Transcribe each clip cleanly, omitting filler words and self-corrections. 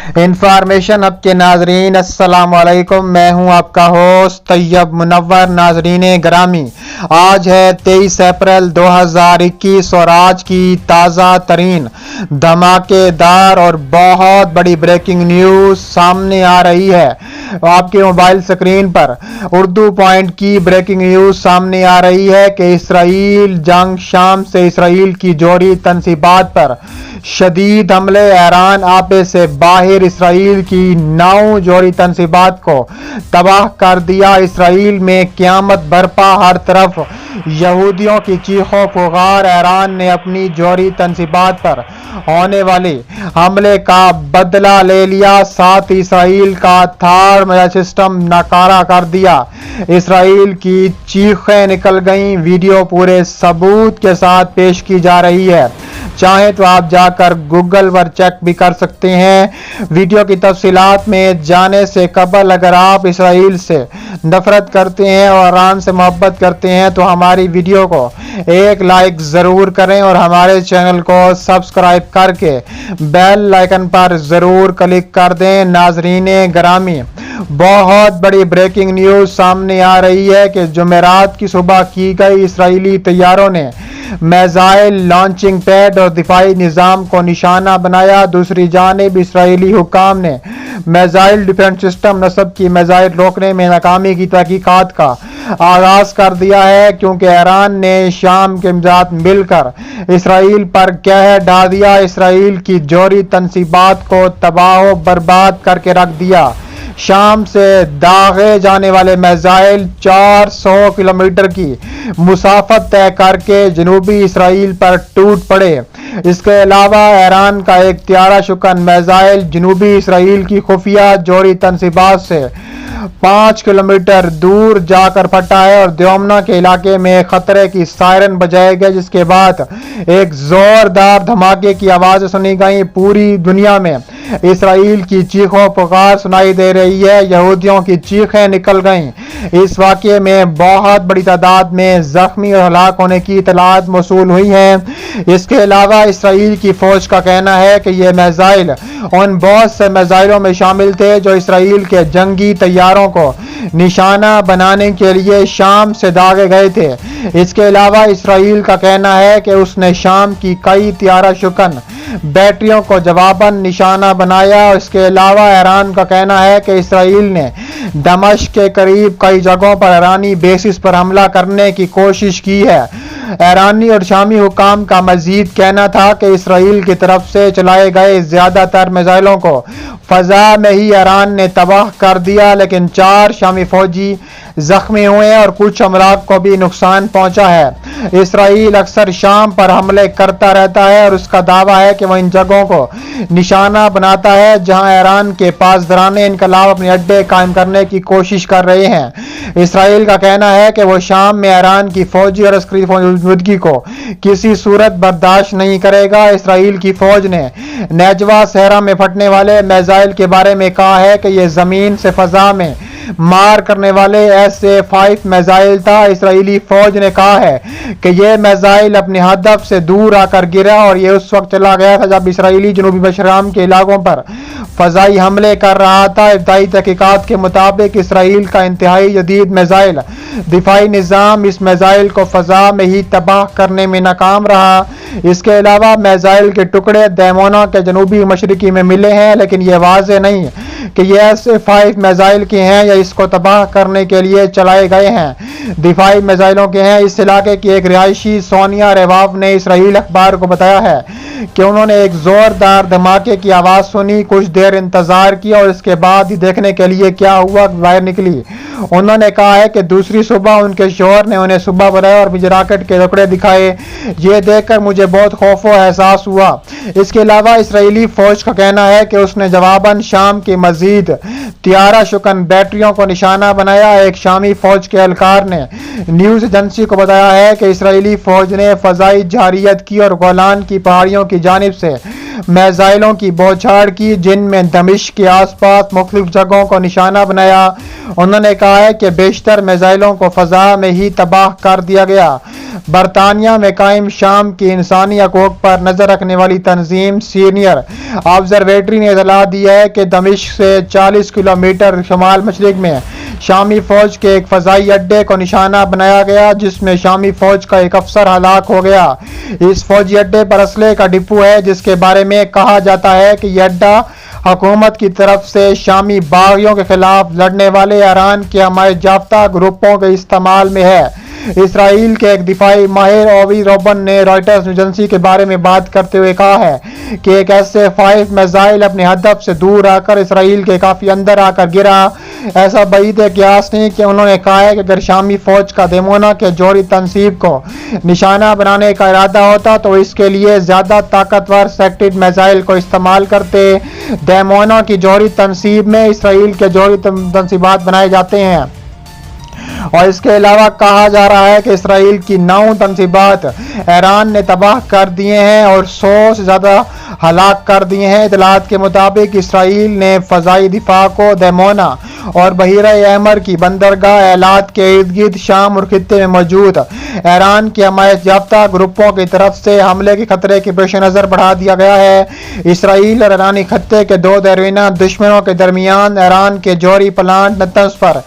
Information اب کے ناظرین السلام علیکم، میں ہوں آپ کا ہوسٹ طیب منور۔ ناظرین گرامی، آج ہے 23 اپریل 2021 اور آج کی تازہ ترین دھماکے دار اور بہت بڑی بریکنگ نیوز سامنے آ رہی ہے۔ آپ کے موبائل سکرین پر اردو پوائنٹ کی بریکنگ نیوز سامنے آ رہی ہے کہ اسرائیل جنگ شام سے اسرائیل کی جوہری تنصیبات پر شدید حملے۔ ایران آپے سے باہر اسرائیل کی 9 جوہری تنصیبات کو تباہ کر دیا۔ اسرائیل میں قیامت برپا، ہر طرف یہودیوں کی چیخ و پکار۔ ایران نے اپنی جوہری تنصیبات پر ہونے والے حملے کا بدلہ لے لیا، ساتھ اسرائیل کا تھاڈ میزائل سسٹم ناکارہ کر دیا۔ اسرائیل کی چیخیں نکل گئیں، ویڈیو پورے ثبوت کے ساتھ پیش کی جا رہی ہے، چاہیں تو آپ جا کر گوگل پر چیک بھی کر سکتے ہیں۔ ویڈیو کی تفصیلات میں جانے سے قبل اگر آپ اسرائیل سے نفرت کرتے ہیں اور ایران سے محبت کرتے ہیں تو ہماری ویڈیو کو ایک لائک ضرور کریں اور ہمارے چینل کو سبسکرائب کر کے بیل آئیکن پر ضرور کلک کر دیں۔ ناظرین گرامی، بہت بڑی بریکنگ نیوز سامنے آ رہی ہے کہ جمعرات کی صبح کی گئی اسرائیلی طیاروں نے میزائل لانچنگ پیڈ اور دفاعی نظام کو نشانہ بنایا۔ دوسری جانب اسرائیلی حکام نے میزائل ڈیفنس سسٹم نصب کی میزائل روکنے میں ناکامی کی تحقیقات کا آغاز کر دیا ہے، کیونکہ ایران نے شام کے ساتھ مل کر اسرائیل پر قہر ڈھا دیا، اسرائیل کی جوہری تنصیبات کو تباہ و برباد کر کے رکھ دیا۔ شام سے داغے جانے والے میزائل 400 کلومیٹر کی مسافت طے کر کے جنوبی اسرائیل پر ٹوٹ پڑے۔ اس کے علاوہ ایران کا ایک طیارہ شکن میزائل جنوبی اسرائیل کی خفیہ جوہری تنصیبات سے 5 کلومیٹر دور جا کر پھٹا ہے اور دیومنا کے علاقے میں خطرے کی سائرن بجائے گئے، جس کے بعد ایک زوردار دھماکے کی آوازیں سنی گئیں۔ پوری دنیا میں اسرائیل کی چیخ و پکار سنائی دے رہی ہے، یہودیوں کی چیخیں نکل گئیں۔ اس واقعے میں بہت بڑی تعداد میں زخمی اور ہلاک ہونے کی اطلاعات موصول ہوئی ہیں۔ اس کے علاوہ اسرائیل کی فوج کا کہنا ہے کہ یہ میزائل ان بہت سے میزائلوں میں شامل تھے جو اسرائیل کے جنگی طیاروں کو نشانہ بنانے کے لیے شام سے داغے گئے تھے۔ اس کے علاوہ اسرائیل کا کہنا ہے کہ اس نے شام کی کئی طیارہ شکن بیٹریوں کو جواباً نشانہ بنایا۔ اس کے علاوہ ایران کا کہنا ہے کہ اسرائیل نے دمشق کے قریب کئی جگہوں پر ایرانی بیسز پر حملہ کرنے کی کوشش کی ہے۔ ایرانی اور شامی حکام کا مزید کہنا تھا کہ اسرائیل کی طرف سے چلائے گئے زیادہ تر میزائلوں کو فضا میں ہی ایران نے تباہ کر دیا، لیکن 4 شامی فوجی زخمی ہوئے اور کچھ املاک کو بھی نقصان پہنچا ہے۔ اسرائیل اکثر شام پر حملے کرتا رہتا ہے اور اس کا دعویٰ ہے کہ وہ ان جگہوں کو نشانہ بناتا ہے جہاں ایران کے پاسداران انقلاب اپنے اڈے قائم کرنے کی کوشش کر رہے ہیں۔ اسرائیل کا کہنا ہے کہ وہ شام میں ایران کی فوجی اور عسکری موجودگی کو کسی صورت برداشت نہیں کرے گا۔ اسرائیل کی فوج نے نیجوا صحرا میں پھٹنے والے میزائل کے بارے میں کہا ہے کہ یہ زمین سے فضا میں مار کرنے والے SA-5 میزائل تھا۔ اسرائیلی فوج نے کہا ہے کہ یہ میزائل اپنے ہدف سے دور آ کر گرا اور یہ اس وقت چلا گیا تھا جب اسرائیلی جنوبی مشرق کے علاقوں پر فضائی حملے کر رہا تھا۔ ابتدائی تحقیقات کے مطابق اسرائیل کا انتہائی جدید میزائل دفاعی نظام اس میزائل کو فضا میں ہی تباہ کرنے میں ناکام رہا۔ اس کے علاوہ میزائل کے ٹکڑے دیمونا کے جنوبی مشرقی میں ملے ہیں، لیکن یہ واضح نہیں کہ یہ SA-5 میزائل کے ہیں یا اس کو تباہ کرنے کے لیے چلائے گئے ہیں۔ دفاعی میزائلوں کے ہیں۔ اس علاقے کی ایک رہائشی سونیا ریواف نے اسرائیل اخبار کو بتایا ہے کہ انہوں نے ایک زوردار دھماکے کی آواز سنی، کچھ دیر انتظار کیا اور اس کے بعد ہی دیکھنے کے لیے کیا ہوا باہر نکلی۔ انہوں نے کہا ہے کہ دوسری صبح ان کے شوہر نے انہیں صبح بتایا اور مجھے راکٹ کے ٹکڑے دکھائے، یہ دیکھ کر مجھے بہت خوف و احساس ہوا۔ اس کے علاوہ اسرائیلی فوج کا کہنا ہے کہ اس نے جواباً شام کی مزید طیارہ شکن بیٹریوں کو نشانہ بنایا۔ ایک شامی فوج کے اہلکار نے نیوز ایجنسی کو بتایا ہے کہ اسرائیلی فوج نے فضائی جارحیت کی اور گولان کی پہاڑیوں کی جانب سے میزائلوں کی بوچھاڑ کی، جن میں دمشق کے آس پاس مختلف جگہوں کو نشانہ بنایا۔ انہوں نے کہا ہے کہ بیشتر میزائلوں کو فضا میں ہی تباہ کر دیا گیا۔ برطانیہ میں قائم شام کی انسانی حقوق پر نظر رکھنے والی تنظیم سینئر آبزرویٹری نے اطلاع دی ہے کہ دمشق سے 40 کلومیٹر شمال مشرق میں شامی فوج کے ایک فضائی اڈے کو نشانہ بنایا گیا، جس میں شامی فوج کا ایک افسر ہلاک ہو گیا۔ اس فوجی اڈے پر اسلحے کا ڈپو ہے، جس کے بارے میں کہا جاتا ہے کہ یہ اڈا حکومت کی طرف سے شامی باغیوں کے خلاف لڑنے والے ایران کے حمایت یافتہ گروپوں کے استعمال میں ہے۔ اسرائیل کے ایک دفاعی ماہر اوی روبن نے رائٹرز ایجنسی کے بارے میں بات کرتے ہوئے کہا ہے کہ ایک ایسے 5 میزائل اپنے ہدف سے دور آ کر اسرائیل کے کافی اندر آ کر گرا۔ ایسا بعید قیاس نہیں کہ انہوں نے کہا ہے کہ اگر شامی فوج کا دیمونا کے جوہری تنصیب کو نشانہ بنانے کا ارادہ ہوتا تو اس کے لیے زیادہ طاقتور سیکٹڈ میزائل کو استعمال کرتے۔ دیمونا کی جوہری تنصیب میں اسرائیل کے جوہری تنصیبات بنائے جاتے ہیں، اور اس کے علاوہ کہا جا رہا ہے کہ اسرائیل کی 9 تنصیبات ایران نے تباہ کر دیے ہیں اور 100 سے زیادہ ہلاک کر دیے ہیں۔ اطلاعات کے مطابق اسرائیل نے فضائی دفاع کو دیمونا اور بحیرہ احمر کی بندرگاہ ایلات کے ارد گرد شام اور خطے میں موجود ایران کے حمایت یافتہ گروپوں کی طرف سے حملے کے خطرے کے پیش نظر بڑھا دیا گیا ہے۔ اسرائیل اور ایرانی خطے کے 2 دیرینہ دشمنوں کے درمیان ایران کے جوہری پلانٹ نتنز پر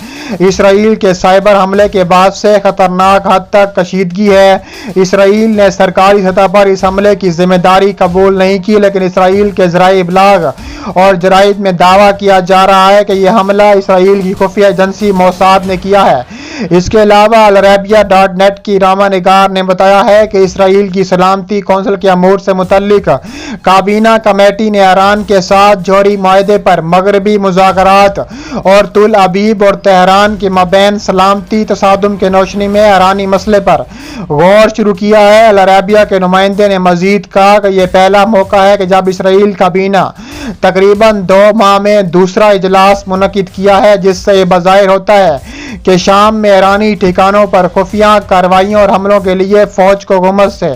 اسرائیل کے سائبر حملے کے بعد سے خطرناک حد تک کشیدگی ہے۔ اسرائیل نے سرکاری سطح پر اس حملے کی ذمہ داری قبول نہیں کی، لیکن اسرائیل کے ذرائع ابلاغ اور جرائد میں دعویٰ کیا جا رہا ہے کہ یہ حملہ اسرائیل کی خفیہ ایجنسی موساد نے کیا ہے۔ اس کے علاوہ العربیہ.net کی راما نگار نے بتایا ہے کہ اسرائیل کی سلامتی کونسل کے امور سے متعلق کابینہ کمیٹی نے ایران کے ساتھ جوہری معاہدے پر مغربی مذاکرات اور تل ابیب اور تہران کے مابین سلامتی تصادم کے روشنی میں ایرانی مسئلے پر غور شروع کیا ہے۔ العربیہ کے نمائندے نے مزید کہا کہ یہ پہلا موقع ہے کہ جب اسرائیل کابینہ تقریباً 2 ماہ میں دوسرا اجلاس منعقد کیا ہے، جس سے یہ بظاہر ہوتا ہے کہ شام میں ایرانی ٹھکانوں پر خفیہ کارروائیوں اور حملوں کے لیے فوج کو حکومت سے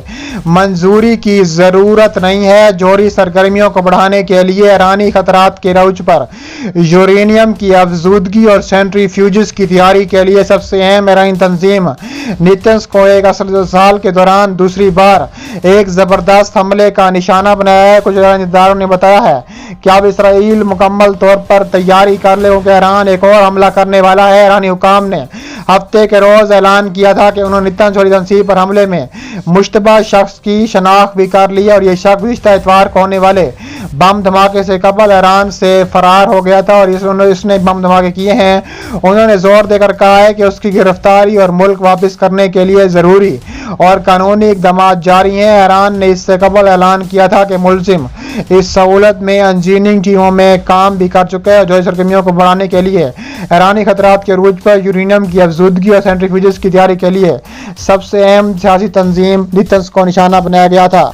منظوری کی ضرورت نہیں ہے۔ جوہری سرگرمیوں کو بڑھانے کے لیے ایرانی خطرات کے روج پر یورینیم کی افزودگی اور سینٹری فیوجز کی تیاری کے لیے سب سے اہم ایرانی تنظیم نتنز کو ایک سال کے دوران دوسری بار ایک زبردست حملے کا نشانہ بنایا ہے۔ کچھ ایرانی اداروں نے بتایا ہے کہ اب اسرائیل مکمل طور پر تیاری کر لے کہ ایران ایک اور حملہ کرنے والا ہے۔ ایرانی حکام نے ہفتے کے روز اعلان کیا تھا کہ انہوں نے نتنز جوہری تنصیب پر حملے میں مشتبہ شخص کی شناخت بھی کر لی ہے، اور یہ شخص گزشتہ اتوار کو ہونے والے بم دھماکے سے قبل ایران سے فرار ہو گیا تھا اور اس نے بم دھماکے کیے ہیں۔ انہوں نے زور دے کر کہا ہے کہ اس کی گرفتاری اور ملک واپس کرنے کے لیے ضروری اور قانونی اقدامات جاری ہیں۔ ایران نے اس سے قبل اعلان کیا تھا کہ ملزم اس سہولت میں انجینئرنگ ٹیموں میں کام بھی کر چکے ہیں، جو سرگرمیوں کو بڑھانے کے لیے ایرانی خطرات کے عروج پر یورینیم کی افزودگی اور سینٹریفیوجز کی تیاری کے لیے سب سے اہم سیاسی تنظیم نتنز کو نشانہ بنایا گیا تھا۔